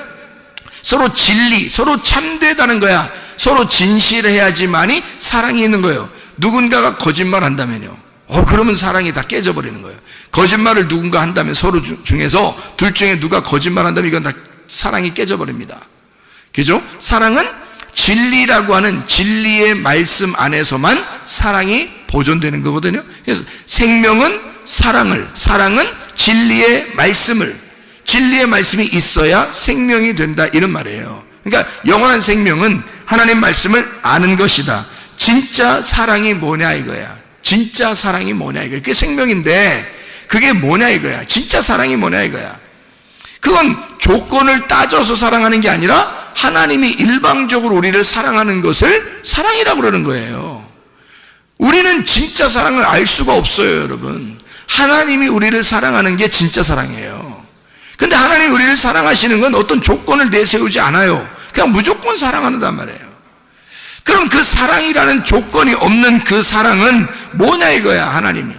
서로 진리, 서로 참되다는 거야. 서로 진실해야지만이 사랑이 있는 거예요. 누군가가 거짓말 한다면요, 그러면 사랑이 다 깨져버리는 거예요. 거짓말을 누군가 한다면 서로 중에서 둘 중에 누가 거짓말 한다면 이건 다 사랑이 깨져버립니다. 그죠? 사랑은 진리라고 하는 진리의 말씀 안에서만 사랑이 보존되는 거거든요. 그래서 생명은 사랑은 진리의 말씀이 있어야 생명이 된다, 이런 말이에요. 그러니까 영원한 생명은 하나님 말씀을 아는 것이다. 진짜 사랑이 뭐냐 이거야. 진짜 사랑이 뭐냐 이거야. 그게 생명인데 그게 뭐냐 이거야. 진짜 사랑이 뭐냐 이거야. 그건 조건을 따져서 사랑하는 게 아니라 하나님이 일방적으로 우리를 사랑하는 것을 사랑이라고 그러는 거예요. 우리는 진짜 사랑을 알 수가 없어요, 여러분. 하나님이 우리를 사랑하는 게 진짜 사랑이에요. 근데 하나님이 우리를 사랑하시는 건 어떤 조건을 내세우지 않아요. 그냥 무조건 사랑한단 말이에요. 그럼 그 사랑이라는 조건이 없는 그 사랑은 뭐냐 이거야. 하나님이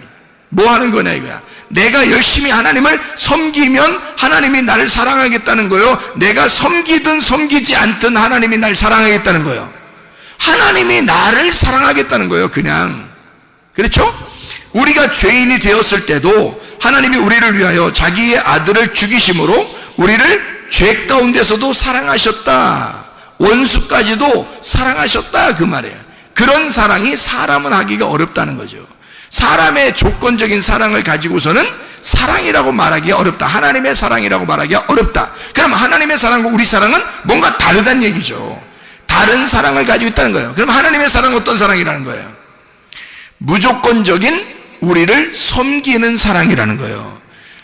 뭐 하는 거냐 이거야. 내가 열심히 하나님을 섬기면 하나님이 나를 사랑하겠다는 거예요. 내가 섬기든 섬기지 않든 하나님이 날 사랑하겠다는 거예요. 하나님이 나를 사랑하겠다는 거예요. 그냥. 그렇죠? 우리가 죄인이 되었을 때도 하나님이 우리를 위하여 자기의 아들을 죽이심으로 우리를 죄 가운데서도 사랑하셨다. 원수까지도 사랑하셨다, 그 말이에요. 그런 사랑이 사람은 하기가 어렵다는 거죠. 사람의 조건적인 사랑을 가지고서는 사랑이라고 말하기가 어렵다. 하나님의 사랑이라고 말하기가 어렵다. 그럼 하나님의 사랑과 우리 사랑은 뭔가 다르다는 얘기죠. 다른 사랑을 가지고 있다는 거예요. 그럼 하나님의 사랑은 어떤 사랑이라는 거예요? 무조건적인 우리를 섬기는 사랑이라는 거예요.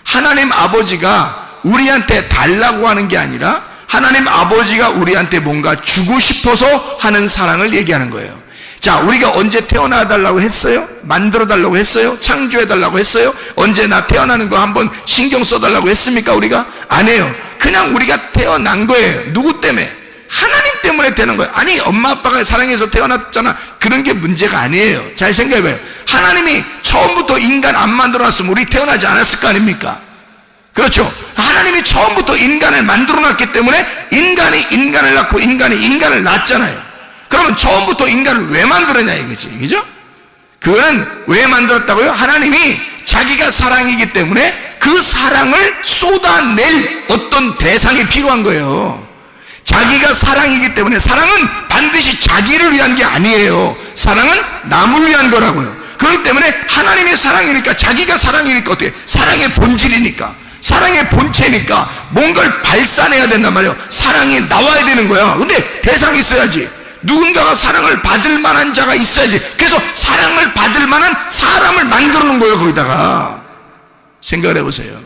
하나님 아버지가 우리한테 달라고 하는 게 아니라 하나님 아버지가 우리한테 뭔가 주고 싶어서 하는 사랑을 얘기하는 거예요. 자, 우리가 언제 태어나달라고 했어요? 만들어달라고 했어요? 창조해달라고 했어요? 언제 나 태어나는 거 한번 신경 써달라고 했습니까? 우리가? 안 해요. 그냥 우리가 태어난 거예요. 누구 때문에? 하나님 때문에 되는 거예요. 아니, 엄마 아빠가 사랑해서 태어났잖아. 그런 게 문제가 아니에요. 잘 생각해봐요. 하나님이 처음부터 인간 안 만들어놨으면 우리 태어나지 않았을 거 아닙니까? 그렇죠? 하나님이 처음부터 인간을 만들어놨기 때문에 인간이 인간을 낳고 인간이 인간을 낳았잖아요. 그러면 처음부터 인간을 왜 만들었냐 이거지, 그죠? 그거는 왜 만들었다고요? 하나님이 자기가 사랑이기 때문에 그 사랑을 쏟아낼 어떤 대상이 필요한 거예요. 자기가 사랑이기 때문에 사랑은 반드시 자기를 위한 게 아니에요. 사랑은 남을 위한 거라고요. 그렇기 때문에 하나님의 사랑이니까, 자기가 사랑이니까 어떻게? 사랑의 본질이니까, 사랑의 본체니까 뭔가를 발산해야 된단 말이에요. 사랑이 나와야 되는 거야. 근데 대상이 있어야지. 누군가가 사랑을 받을 만한 자가 있어야지. 그래서 사랑을 받을 만한 사람을 만들어 놓은 거예요. 거기다가 생각을 해보세요.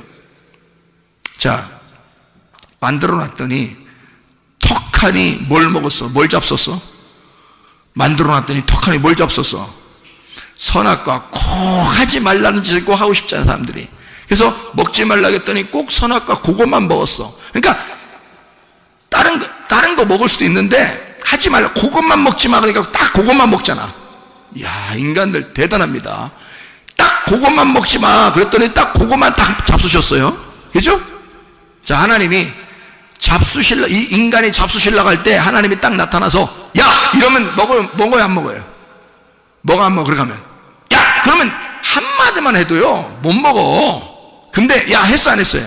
자, 만들어 놨더니 턱하니 뭘 먹었어? 뭘 잡섰어? 만들어 놨더니 턱하니 뭘 잡섰어? 선악과 꼭 하지 말라는 짓을 꼭 하고 싶잖아, 사람들이. 그래서 먹지 말라 했더니 꼭 선악과 그것만 먹었어. 그러니까 다른 거 먹을 수도 있는데 하지 말라, 그것만 먹지 마. 그러니까 딱 그것만 먹잖아. 이야, 인간들 대단합니다. 딱 그것만 먹지 마. 그랬더니 딱 그것만 딱 잡수셨어요. 그죠? 자, 하나님이 이 인간이 잡수실라고 할 때 하나님이 딱 나타나서 야! 이러면 먹어요, 안 먹어요? 먹어, 안 먹어? 그렇게 하면 야! 그러면 한마디만 해도요 못 먹어. 근데 야, 했어, 안 했어요?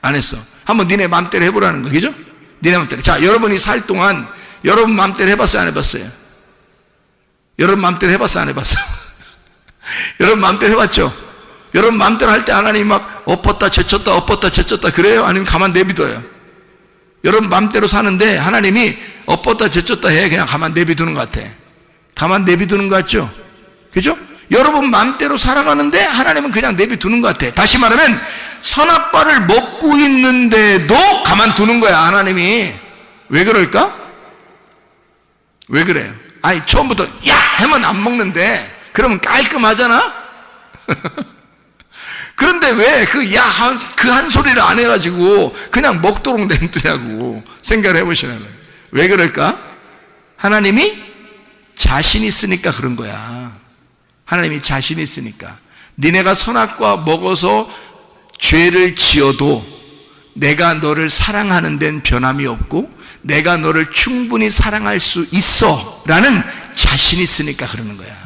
안 했어. 한번 니네 맘대로 해보라는 거, 그죠? 니네 맘대로. 자, 여러분이 살 동안 여러분 맘대로 해봤어요, 안 해봤어요? 여러분 맘대로 해봤어, 안 해봤어? 여러분 맘대로 해봤죠? 여러분 맘대로 할 때 하나님이 막 엎었다 제쳤다 엎었다 제쳤다 그래요? 아니면 가만 내비둬요? 여러분 맘대로 사는데 하나님이 엎었다 제쳤다 해. 그냥 가만 내비두는 것 같아. 가만 내비두는 것 같죠? 그죠? 여러분 맘대로 살아가는데 하나님은 그냥 내비두는 것 같아. 다시 말하면 선악과를 먹고 있는데도 가만두는 거야, 하나님이. 왜 그럴까? 왜 그래요? 아니, 처음부터 야! 하면 안 먹는데 그러면 깔끔하잖아? 그런데 왜 그 한 소리를 안 해가지고 그냥 먹도록 냅두냐고 생각을 해보시라고요. 왜 그럴까? 하나님이 자신 있으니까 그런 거야. 하나님이 자신 있으니까. 니네가 선악과 먹어서 죄를 지어도 내가 너를 사랑하는 데는 변함이 없고 내가 너를 충분히 사랑할 수 있어 라는 자신이 있으니까 그러는 거야.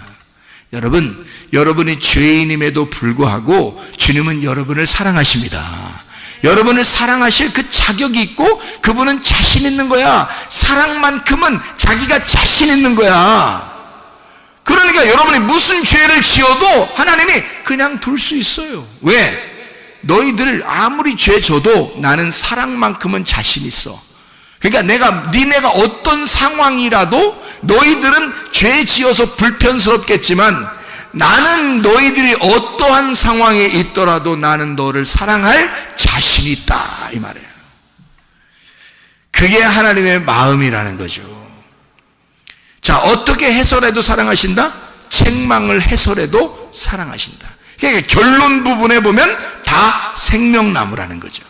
여러분, 여러분이 죄인임에도 불구하고 주님은 여러분을 사랑하십니다. 여러분을 사랑하실 그 자격이 있고 그분은 자신 있는 거야. 사랑만큼은 자기가 자신 있는 거야. 그러니까 여러분이 무슨 죄를 지어도 하나님이 그냥 둘 수 있어요. 왜? 너희들 아무리 죄 져도 나는 사랑만큼은 자신 있어. 그러니까 니네가 어떤 상황이라도 너희들은 죄 지어서 불편스럽겠지만 나는 너희들이 어떠한 상황에 있더라도 나는 너를 사랑할 자신이 있다, 이 말이에요. 그게 하나님의 마음이라는 거죠. 자, 어떻게 해설해도 사랑하신다? 책망을 해설해도 사랑하신다. 그러니까 결론 부분에 보면 다 생명나무라는 거죠.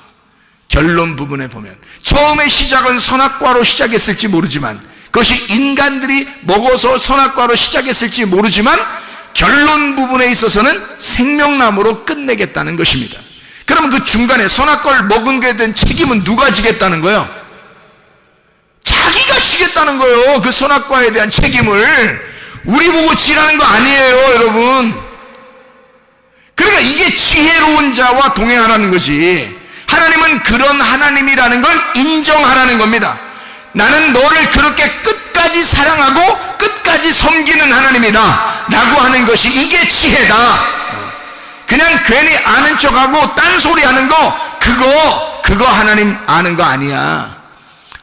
결론 부분에 보면 처음에 시작은 선악과로 시작했을지 모르지만, 그것이 인간들이 먹어서 선악과로 시작했을지 모르지만 결론 부분에 있어서는 생명나무로 끝내겠다는 것입니다. 그러면 그 중간에 선악과를 먹은 것에 대한 책임은 누가 지겠다는 거예요? 자기가 지겠다는 거예요. 그 선악과에 대한 책임을 우리 보고 지라는 거 아니에요, 여러분. 그러니까 이게 지혜로운 자와 동행하라는 거지. 하나님은 그런 하나님이라는 걸 인정하라는 겁니다. 나는 너를 그렇게 끝까지 사랑하고 끝까지 섬기는 하나님이다 라고 하는 것이, 이게 지혜다. 그냥 괜히 아는 척하고 딴소리 하는 거, 그거 하나님 아는 거 아니야.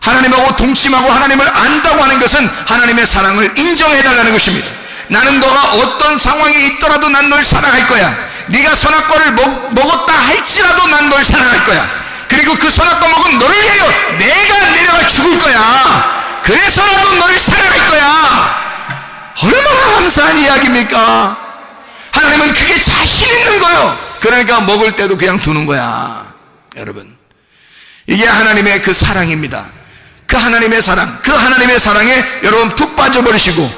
하나님하고 동침하고 하나님을 안다고 하는 것은 하나님의 사랑을 인정해달라는 것입니다. 나는 너가 어떤 상황에 있더라도 난 널 사랑할 거야. 네가 선악과를 먹었다 할지라도 난 널 사랑할 거야. 그리고 그 선악과 먹은 너를 위하여 내가 내려가 죽을 거야. 그래서라도 너를 사랑할 거야. 얼마나 감사한 이야기입니까? 하나님은 그게 자신 있는 거예요. 그러니까 먹을 때도 그냥 두는 거야. 여러분, 이게 하나님의 그 사랑입니다. 그 하나님의 사랑, 그 하나님의 사랑에 여러분 푹 빠져버리시고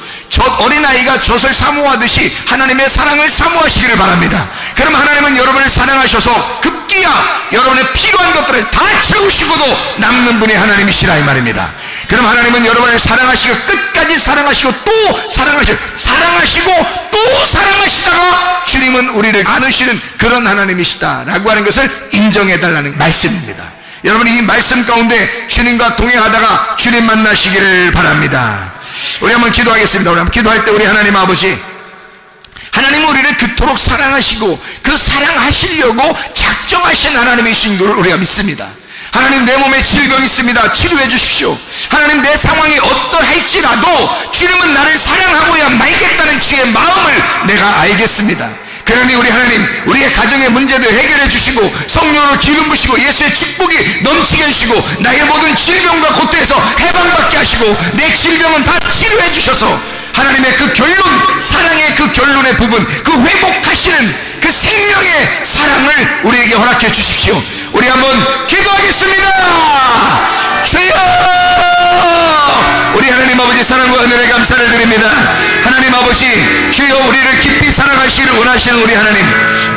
어린아이가 젖을 사모하듯이 하나님의 사랑을 사모하시기를 바랍니다. 그럼 하나님은 여러분을 사랑하셔서 급기야 여러분의 필요한 것들을 다 채우시고도 남는 분이 하나님이시라, 이 말입니다. 그럼 하나님은 여러분을 사랑하시고 끝까지 사랑하시고 또 사랑하시고 또 사랑하시다가 주님은 우리를 안으시는 그런 하나님이시다 라고 하는 것을 인정해달라는 말씀입니다. 여러분이 이 말씀 가운데 주님과 동행하다가 주님 만나시기를 바랍니다. 우리 한번 기도하겠습니다. 우리 한번 기도할 때 우리 하나님 아버지, 하나님은 우리를 그토록 사랑하시고 그 사랑하시려고 작정하신 하나님이신 줄 우리가 믿습니다. 하나님, 내 몸에 질병이 있습니다. 치료해 주십시오. 하나님, 내 상황이 어떠할지라도 주님은 나를 사랑하고야 말겠다는 주의 마음을 내가 알겠습니다. 그러니 우리 하나님, 우리의 가정의 문제도 해결해 주시고 성령으로 기름 부시고 예수의 축복이 넘치게 해주시고 나의 모든 질병과 고통에서 해방받게 하시고 내 질병은 다 치료해 주셔서 하나님의 그 결론, 사랑의 그 결론의 부분, 그 회복하시는 그 생명의 사랑을 우리에게 허락해 주십시오. 우리 한번 기도하겠습니다. 주여, 우리 하나님 아버지 사랑과 은혜에 감사를 드립니다. 하나님 아버지, 주여 우리를 깊이 사랑하시기를 원하시는 우리 하나님,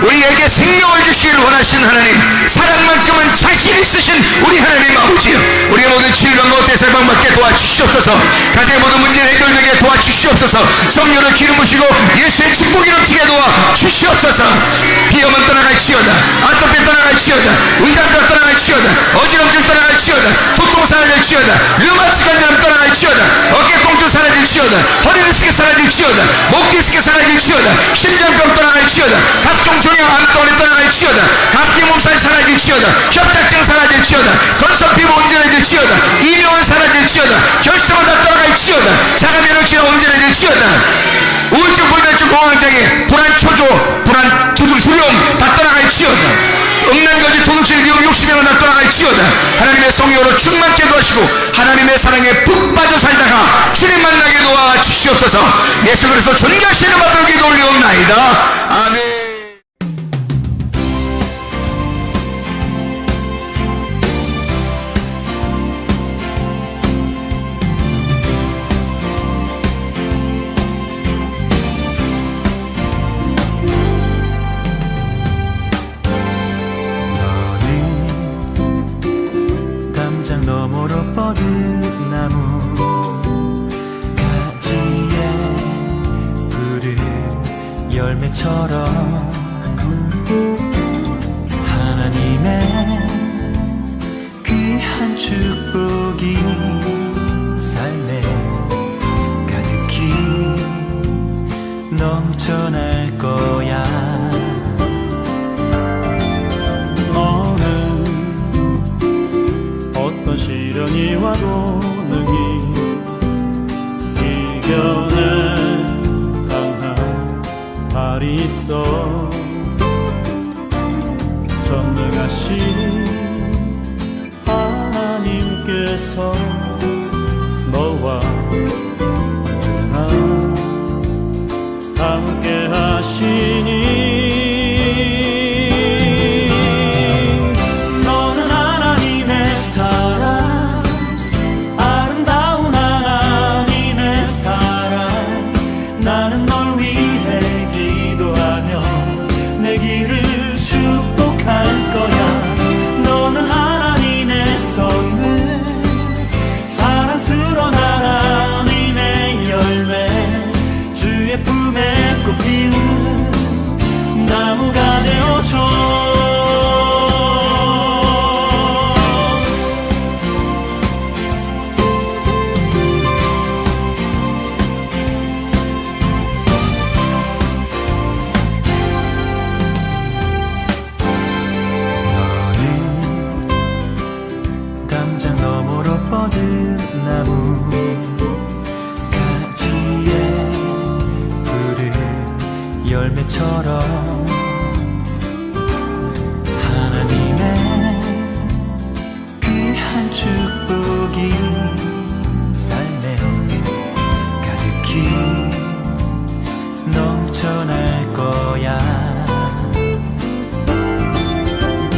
우리에게 생명을 주시기를 원하시는 하나님, 사랑만큼은 자신 있으신 우리 하나님 아버지요, 우리의 모든 질병과 어태에서 해방받게 도와주시옵소서. 가정의 모든 문제 해결되게 도와주시옵소서. 성령을 기름 부시고 예수의 축복이 넘치게 도와주시옵소서. 비염은 떠나갈지어다, 아토피 떠나갈지어다, 의장병 떠나갈지어다, 어지럼증 떠나갈지어다, 두통 사라질지어다, 류마티스 관절염 떠나갈지어다, 어깨 통증 사라질지어다, 허리 디스크 사라질지어다, 목 디스크 사라질지어다, 심장병 떠나갈지어다, 각종 종양 암덩어리 떠나갈지어다, 감기 몸살 사라질지어다, 협착증 사라질지어다, 건성 피부 온전해질지어다, 이명은 사라질지어다, 결석은 다 떠나갈지어다, 자가면역질환 온전해질지어다, 우울증, 불면증, 공황장애, 불안, 초조, 불안, 두려움 다 떠나갈지어다, 억난거지, 도둑질, 미움, 욕심이나 다 떠나갈지어다. 하나님의 성령으로 충만케 도와주시고 하나님의 사랑에 푹 빠져 살다가 주님 만나게 도와주시옵소서. 예수 그리스도 존귀하시는 받들어 기도 올리옵나이다. 아멘. 너머로 뻗은 나무 가지에 푸른 열매처럼 하나님의 귀한 축복이 삶에 시련이 와도 능히 이겨내 강한 발이 있어. 전능하신 하나님께서 너와 언제나 함께 하시니 너는 하나님의 사랑, 아름다운 하나님의 사랑. 나는 널 위해 기도하며 내 길을 축복할 거야. 너는 하나님의 선물, 사랑스러운 하나님의 열매, 주의 품에 꽃피는 나무가 되어줘. 담장 너머로 뻗은 나무 가지에 푸른 열매처럼 하나님의 귀한 축복이 삶에 가득히 넘쳐날 거야.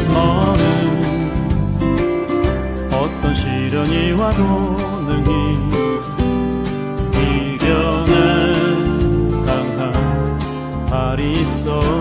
너는 어떤 시련이 와도 능히 이겨내 강한 발이 있어.